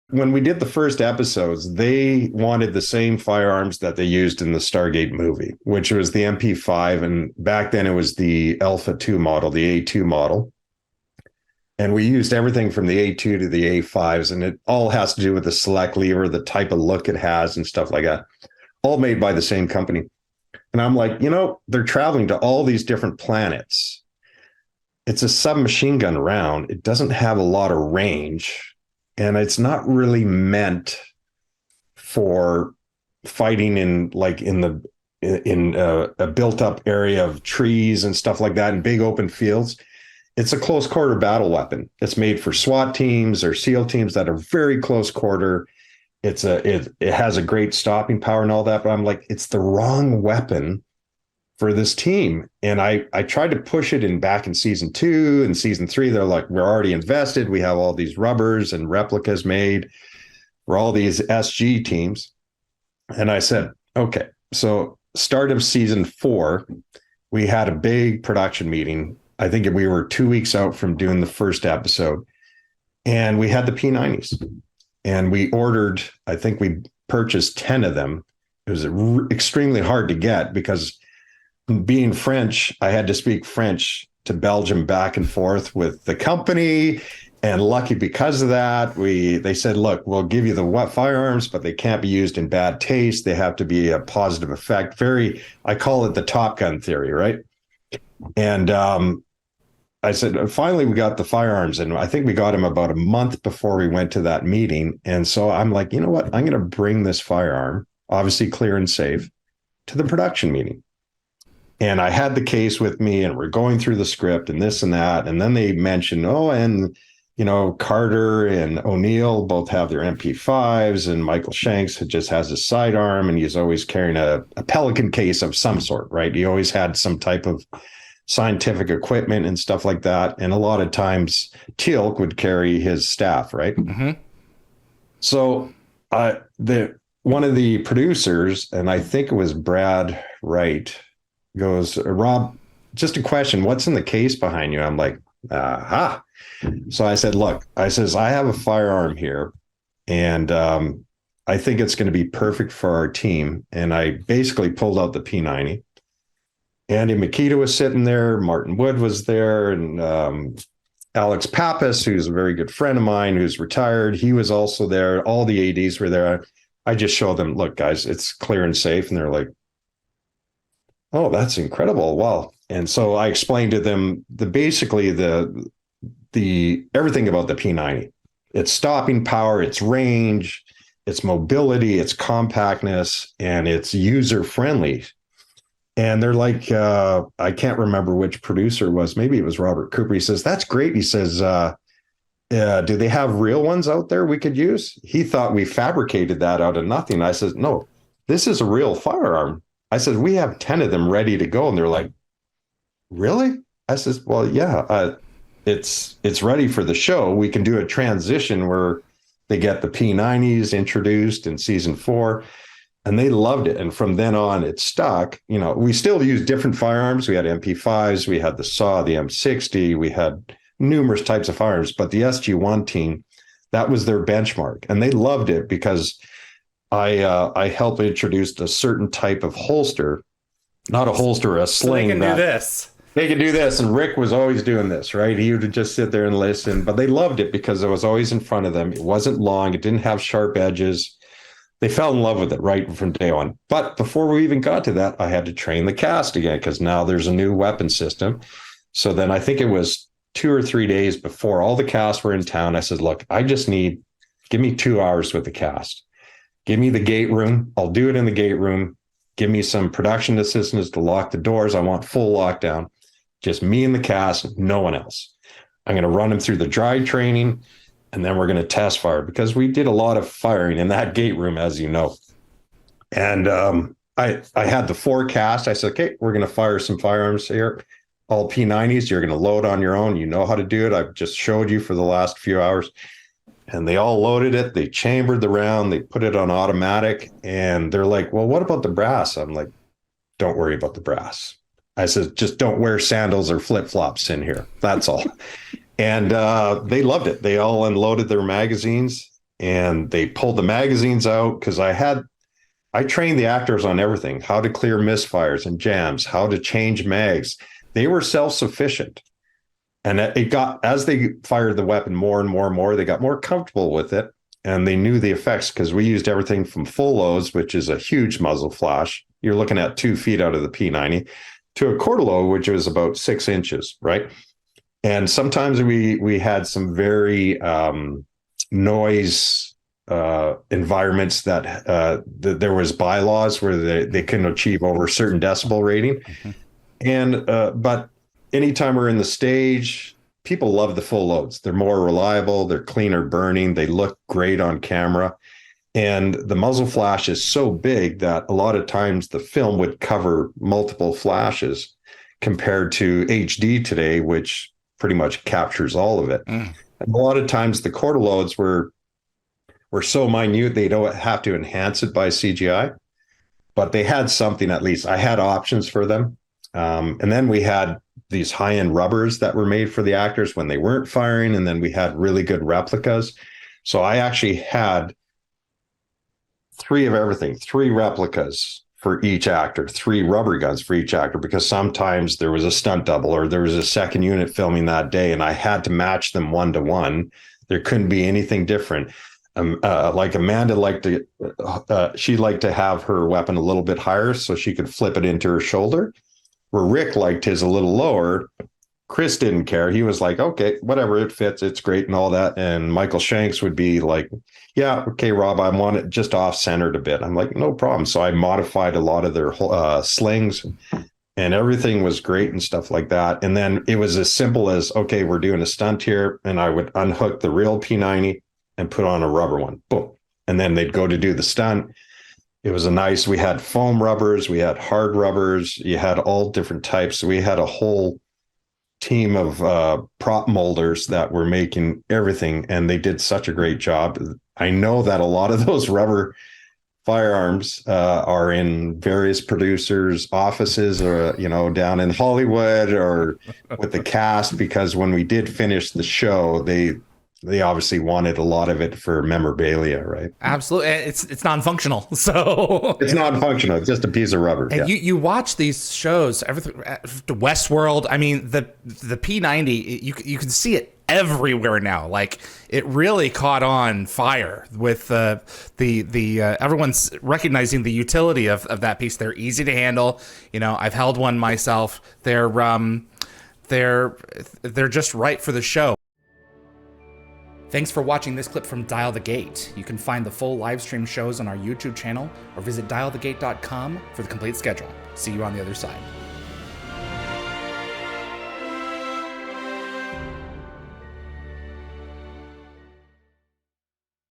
when we did the first episodes, they wanted the same firearms that they used in the Stargate movie, which was the MP5. And back then it was the Alpha 2 model, the A2 model. And we used everything from the A2 to the A5s. And it all has to do with the select lever, the type of look it has, and stuff like that, all made by the same company. And I'm like, they're traveling to all these different planets. It's a submachine gun round. It doesn't have a lot of range, and it's not really meant for fighting in a built up area of trees and stuff like that in big open fields. It's a close quarter battle weapon. It's made for SWAT teams or SEAL teams that are very close quarter. It has a great stopping power and all that, but I'm like, it's the wrong weapon for this team. And I tried to push it back in season 2 and season 3. They're like, we're already invested. We have all these rubbers and replicas made for all these SG teams. And I said, okay. So start of season 4, we had a big production meeting. I think we were 2 weeks out from doing the first episode, and we had the P90s, and we ordered, I think we purchased 10 of them. It was extremely hard to get because being French, I had to speak French to Belgium back and forth with the company. And lucky because of that, they said, look, we'll give you the firearms, but they can't be used in bad taste. They have to be a positive effect. I call it the Top Gun theory, right? And I said, finally, we got the firearms, and I think we got them about a month before we went to that meeting. And so I'm like, you know what? I'm going to bring this firearm, obviously clear and safe, to the production meeting. And I had the case with me, and we're going through the script and this and that. And then they mentioned, Carter and O'Neill both have their MP5s, and Michael Shanks just has a sidearm, and he's always carrying a Pelican case of some sort, right? He always had some type of scientific equipment and stuff like that. And a lot of times Teal'c would carry his staff, right? Mm-hmm. So one of the producers, and I think it was Brad Wright, goes, Rob, just a question, what's in the case behind you? I'm like, aha. So I said, look, I have a firearm here, and I think it's going to be perfect for our team. And I basically pulled out the P90. Andy Makita was sitting there, Martin Wood was there, and Alex Pappas, who's a very good friend of mine, who's retired, he was also there. All the ADs were there. I just showed them, look, guys, it's clear and safe. And they're like, oh, that's incredible. Wow. And so I explained to them basically the everything about the P90. Its stopping power, its range, its mobility, its compactness, and its user-friendly. And they're like, I can't remember which producer it was. Maybe it was Robert Cooper. He says, that's great. He says, do they have real ones out there we could use? He thought we fabricated that out of nothing. I said, no, this is a real firearm. I said, we have 10 of them ready to go. And they're like, really? I says, well, yeah, it's ready for the show. We can do a transition where they get the P90s introduced in season 4. And they loved it. And from then on, it stuck. We still use different firearms. We had MP5s, we had the SAW, the M60, we had numerous types of firearms. But the SG-1 team, that was their benchmark. And they loved it because I helped introduce a certain type of holster, not a holster, a sling. So they can do this. They could do this. And Rick was always doing this, right? He would just sit there and listen. But they loved it because it was always in front of them. It wasn't long. It didn't have sharp edges. They fell in love with it right from day one. But before we even got to that, I had to train the cast again because now there's a new weapon system. So then I think it was 2 or 3 days before all the cast were in town. I said, look, give me 2 hours with the cast. Give me the gate room. I'll do it in the gate room. Give me some production assistants to lock the doors. I want full lockdown. Just me and the cast, no one else. I'm going to run them through the dry training. And then we're going to test fire because we did a lot of firing in that gate room, as you know. And I had the forecast. I said, okay, we're going to fire some firearms here. All P90s, you're going to load on your own. You know how to do it. I've just showed you for the last few hours. And they all loaded it. They chambered the round. They put it on automatic. And they're like, well, what about the brass? I'm like, don't worry about the brass. I said, just don't wear sandals or flip-flops in here. That's all. And they loved it. They all unloaded their magazines. and they pulled the magazines out because I trained the actors on everything, how to clear misfires and jams, how to change mags. They were self-sufficient. And it got, as they fired the weapon more and more and more, they got more comfortable with it. And they knew the effects because we used everything from full loads, which is a huge muzzle flash. You're looking at 2 feet out of the P90, to a quarter load, which was about 6 inches, right? And sometimes we had some very noise environments that there was bylaws where they couldn't achieve over a certain decibel rating. And but anytime we're in the stage, people love the full loads. They're more reliable, they're cleaner burning, they look great on camera. And the muzzle flash is so big that a lot of times the film would cover multiple flashes compared to HD today, which pretty much captures all of it. And a lot of times the quarter loads were so minute, they don't have to enhance it by CGI, but they had something at least. I had options for them. And then we had these high-end rubbers that were made for the actors when they weren't firing. And then we had really good replicas. So I actually had 3 of everything, 3 replicas for each actor, 3 rubber guns for each actor, because sometimes there was a stunt double or there was a second unit filming that day and I had to match them 1-to-1. There couldn't be anything different. Like Amanda she'd like to have her weapon a little bit higher so she could flip it into her shoulder, where Rick liked his a little lower. Chris didn't care. He was like, okay, whatever, it fits, it's great and all that. And Michael Shanks would be like, yeah, okay, Rob, I want it just off-centered a bit. I'm like, no problem. So I modified a lot of their slings and everything was great and stuff like that. And then it was as simple as, okay, we're doing a stunt here. And I would unhook the real P90 and put on a rubber one. Boom. And then they'd go to do the stunt. It was we had foam rubbers, we had hard rubbers, you had all different types. We had a whole team of prop molders that were making everything, and they did such a great job. I know that a lot of those rubber firearms are in various producers' offices or, down in Hollywood or with the cast, because when we did finish the show, they obviously wanted a lot of it for memorabilia, right? Absolutely. It's non-functional. So it's non-functional. It's just a piece of rubber. And you watch these shows, everything, Westworld. I mean, the P90, you can see it everywhere now. Like, it really caught on fire with the everyone's recognizing the utility of that piece. They're easy to handle. I've held one myself. They're just right for the show. Thanks for watching this clip from Dial the Gate. You can find the full live stream shows on our YouTube channel or visit dialthegate.com for the complete schedule. See you on the other side.